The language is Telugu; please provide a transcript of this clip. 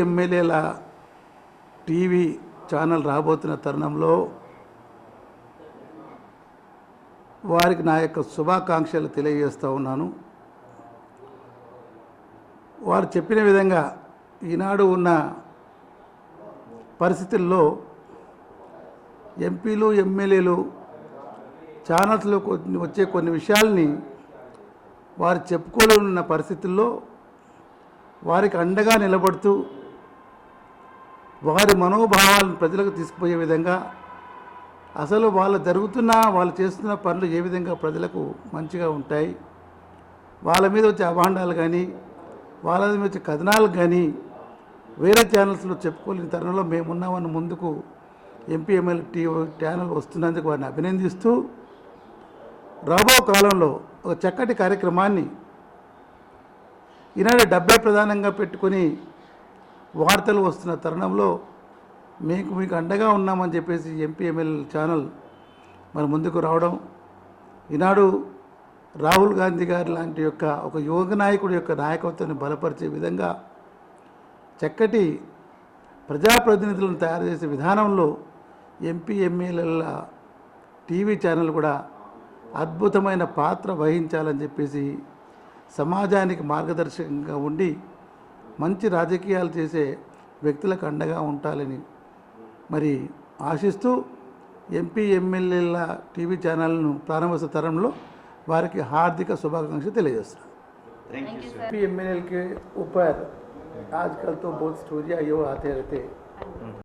ఎమ్మెల్యేల టీవీ ఛానల్ రాబోతున్న తరుణంలో వారికి నా యొక్క శుభాకాంక్షలు తెలియజేస్తూ ఉన్నాను. వారు చెప్పిన విధంగా ఈనాడు ఉన్న పరిస్థితుల్లో ఎంపీలు ఎమ్మెల్యేలు ఛానల్స్లో వచ్చే కొన్ని విషయాల్ని వారు చెప్పుకోలేనున్న పరిస్థితుల్లో వారికి అండగా నిలబడుతూ వారి మనోభావాలను ప్రజలకు తీసుకుపోయే విధంగా అసలు వాళ్ళు చేస్తున్న పనులు ఏ విధంగా ప్రజలకు మంచిగా ఉంటాయి, వాళ్ళ మీద వచ్చే అభాండాలు కానీ వాళ్ళ మీద వచ్చే కథనాలు కానీ వేరే ఛానల్స్లో చెప్పుకోలేని తరుణంలో మేమున్నామని ముందుకు ఎంపీ ఎమ్మెల్యే టీవీ ఛానల్ వస్తున్నందుకు వారిని అభినందిస్తూ రాబో కాలంలో ఒక చక్కటి కార్యక్రమాన్ని ఈనాడు 70 ప్రధానంగా పెట్టుకొని వార్తలు వస్తున్న తరుణంలో మీకు అండగా ఉన్నామని చెప్పేసి ఎంపీ ఎమ్మెల్యే ఛానల్ మన ముందుకు రావడం, ఈనాడు రాహుల్ గాంధీ గారి లాంటి ఒక యువ నాయకుడి యొక్క నాయకత్వాన్ని బలపరిచే విధంగా చక్కటి ప్రజాప్రతినిధులను తయారు చేసే విధానంలో ఎంపీ ఎమ్మెల్యేల టీవీ ఛానల్ కూడా అద్భుతమైన పాత్ర వహించాలని చెప్పేసి సమాజానికి మార్గదర్శకంగా ఉండి మంచి రాజకీయాలు చేసే వ్యక్తులకు అండగా ఉండాలని మరి ఆశిస్తూ ఎంపీ ఎమ్మెల్యేల టీవీ ఛానల్ను ప్రారంభిస్తున్న తరంలో వారికి హార్దిక శుభాకాంక్షలు తెలియజేస్తున్నాను. एमपी एमएलए के ऊपर आजकल तो बहुत स्टोरियाँ ये आते रहते